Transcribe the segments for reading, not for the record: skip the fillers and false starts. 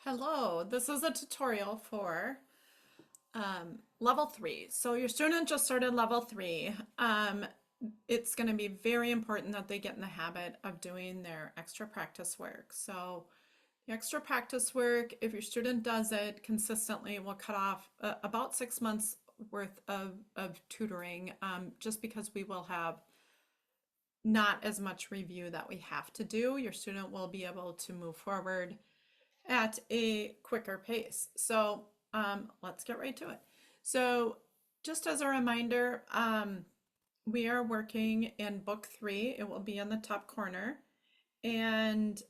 Hello, this is a tutorial for level 3. So your student just started level 3. It's going to be very important that they get in the habit of doing their extra practice work. So the extra practice work, if your student does it consistently, will cut off about 6 months worth of tutoring, just because we will have not as much review that we have to do. Your student will be able to move forward at a quicker pace. So let's get right to it. So just as a reminder, we are working in book 3. It will be in the top corner. And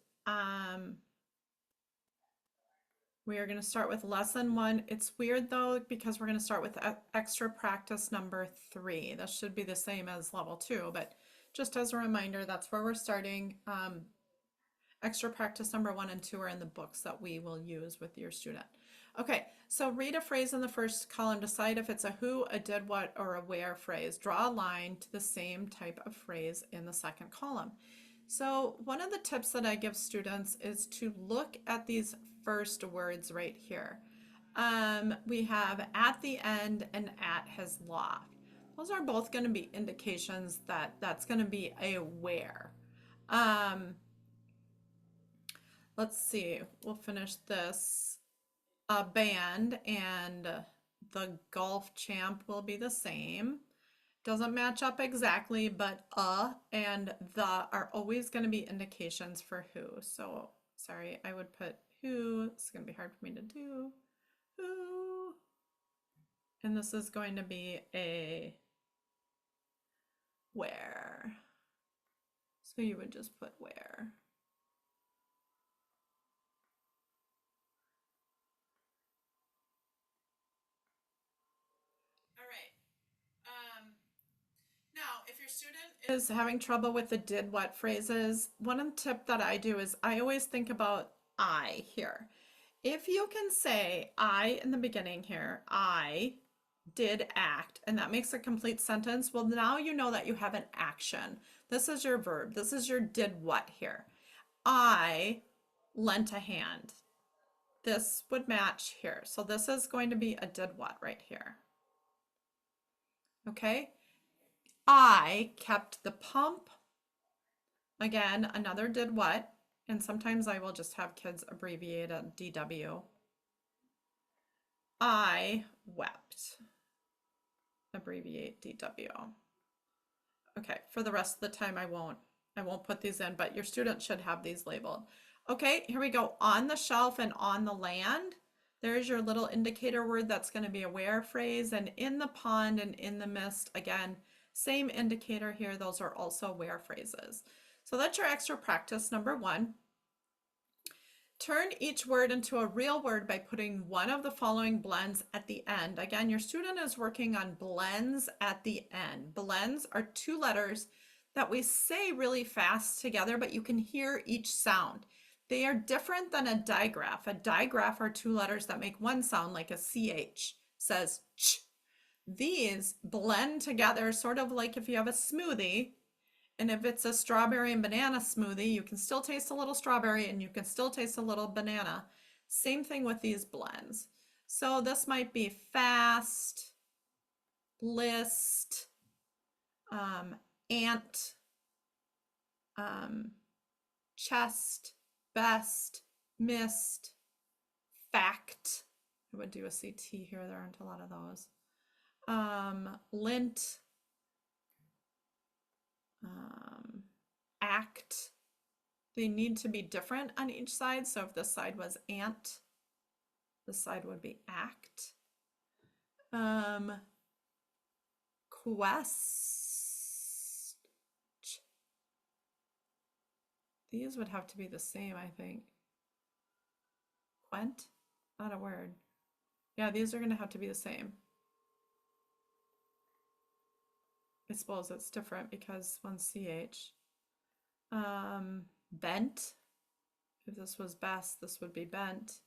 we are going to start with lesson 1. It's weird though, because we're going to start with extra practice number 3. That should be the same as level 2, but just as a reminder, that's where we're starting. Extra practice number 1 and 2 are in the books that we will use with your student. Okay, so read a phrase in the first column. Decide if it's a who, a did what, or a where phrase. Draw a line to the same type of phrase in the second column. So one of the tips that I give students is to look at these first words right here. We have at the end and at has loft. Those are both going to be indications that that's going to be a where. Let's see, we'll finish this. A band and the golf champ will be the same. Doesn't match up exactly, but and the are always going to be indications for who. So, sorry, I would put who. It's going to be hard for me to do. Who. And this is going to be a where. So you would just put where. Now, if your student is having trouble with the did what phrases, one tip that I do is I always think about I here. If you can say I in the beginning here, I did act, and that makes a complete sentence, well, now you know that you have an action. This is your verb. This is your did what here. I lent a hand. This would match here. So this is going to be a did what right here. Okay? I kept the pump. Again, another did what, and sometimes I will just have kids abbreviate a DW. I wept. Abbreviate DW. Okay, for the rest of the time I won't put these in, but your student should have these labeled. Okay, here we go. On the shelf and on the land. There's your little indicator word that's going to be a where phrase, and in the pond and in the mist, again, same indicator here. Those are also where phrases. So that's your extra practice number 1. Turn each word into a real word by putting one of the following blends at the end. Again, your student is working on blends at the end. Blends are 2 letters that we say really fast together, but you can hear each sound. They are different than a digraph. A digraph are 2 letters that make one sound, like a CH, says ch. These blend together sort of like if you have a smoothie, and if it's a strawberry and banana smoothie, you can still taste a little strawberry and you can still taste a little banana. Same thing with these blends. So this might be fast, list, ant, chest, best, mist, fact. I would do a CT here. There aren't a lot of those. Lint, act. They need to be different on each side. So if this side was ant, this side would be act. Quest. These would have to be the same, I think. Quent? Not a word. Yeah, these are going to have to be the same. I suppose it's different because one's CH. Bent. If this was best, this would be bent.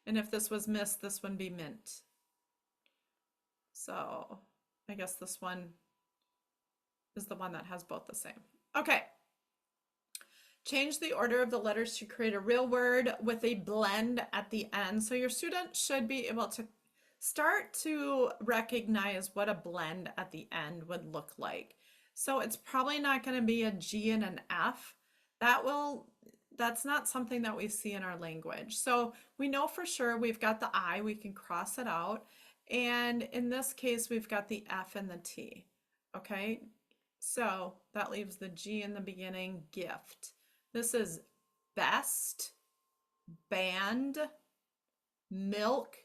And if this was mist, this would be mint. So I guess this one is the one that has both the same. Okay. Change the order of the letters to create a real word with a blend at the end. So your student should be able to start to recognize what a blend at the end would look like. So it's probably not going to be a G and an F. That's not something that we see in our language. So we know for sure we've got the I, we can cross it out. And in this case, we've got the F and the T. Okay, so that leaves the G in the beginning, gift. This is best, band, milk.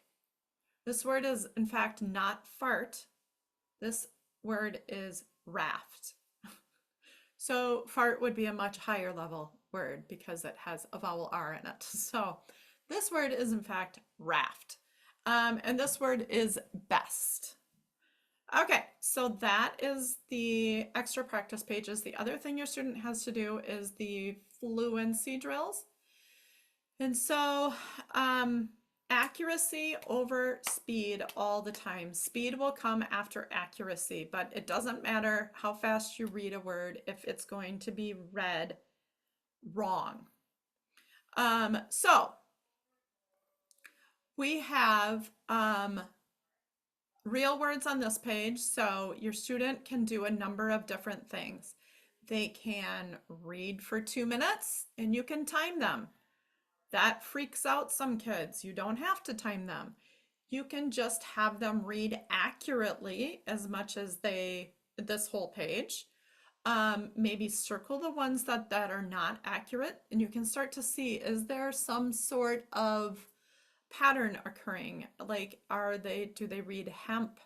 This word is, in fact, not fart. This word is raft. So fart would be a much higher level word because it has a vowel R in it. So this word is, in fact, raft. And this word is best. Okay, so that is the extra practice pages. The other thing your student has to do is the fluency drills. And so accuracy over speed all the time. Speed will come after accuracy, but it doesn't matter how fast you read a word if it's going to be read wrong. So we have real words on this page, so your student can do a number of different things. They can read for 2 minutes and you can time them. That freaks out some kids. You don't have to time them. You can just have them read accurately as much as this whole page. Maybe circle the ones that are not accurate, and you can start to see, is there some sort of pattern occurring? Like, do they read hemp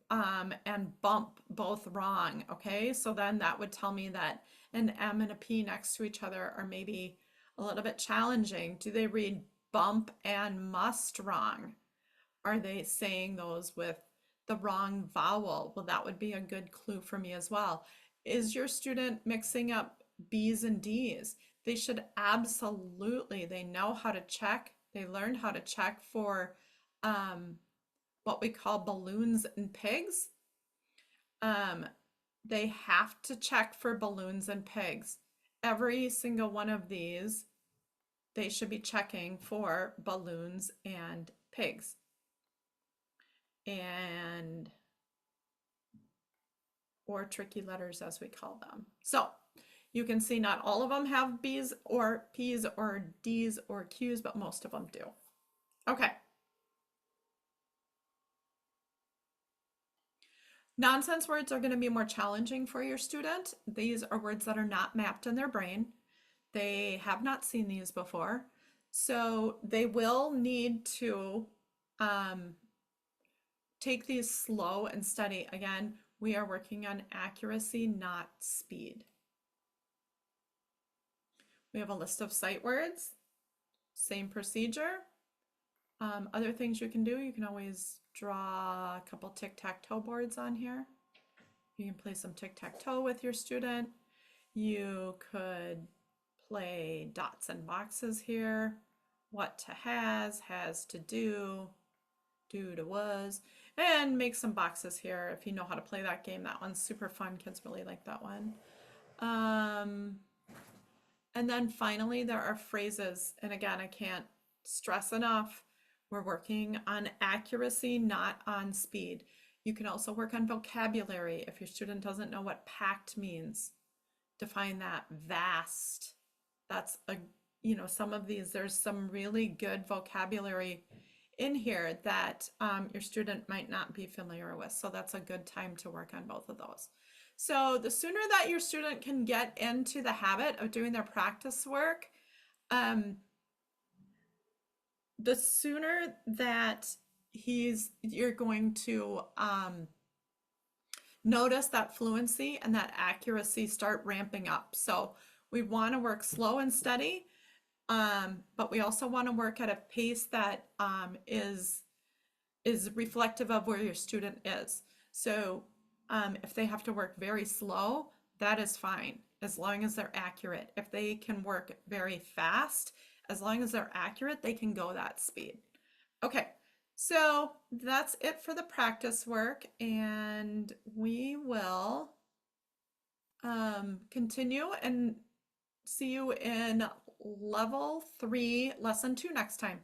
and bump both wrong? Okay, so then that would tell me that an M and a P next to each other are maybe a little bit challenging. Do they read bump and must wrong? Are they saying those with the wrong vowel? Well, that would be a good clue for me as well. Is your student mixing up B's and D's? They should absolutely, they know how to check. They learned how to check for what we call balloons and pigs. They have to check for balloons and pigs. Every single one of these, they should be checking for balloons and pigs. Or tricky letters, as we call them. So you can see not all of them have B's or P's or D's or Q's, but most of them do. Okay. Nonsense words are going to be more challenging for your student. These are words that are not mapped in their brain. They have not seen these before. So they will need to take these slow and steady. Again, we are working on accuracy, not speed. We have a list of sight words, same procedure. Other things you can do, you can always draw a couple tic-tac-toe boards on here. You can play some tic-tac-toe with your student. You could play dots and boxes here. What to has to do to was, and make some boxes here if you know how to play that game. That one's super fun. Kids really like that one. And then finally, there are phrases. And again, I can't stress enough, we're working on accuracy, not on speed. You can also work on vocabulary. If your student doesn't know what packed means, define that. Vast. That's some of these, there's some really good vocabulary in here that your student might not be familiar with. So that's a good time to work on both of those. So the sooner that your student can get into the habit of doing their practice work, the sooner that you're going to notice that fluency and that accuracy start ramping up. So we want to work slow and steady, but we also want to work at a pace that is reflective of where your student is. So if they have to work very slow, that is fine, as long as they're accurate. If they can work very fast, as long as they're accurate, they can go that speed. Okay, so that's it for the practice work, and we will continue, and see you in level 3, lesson 2 next time.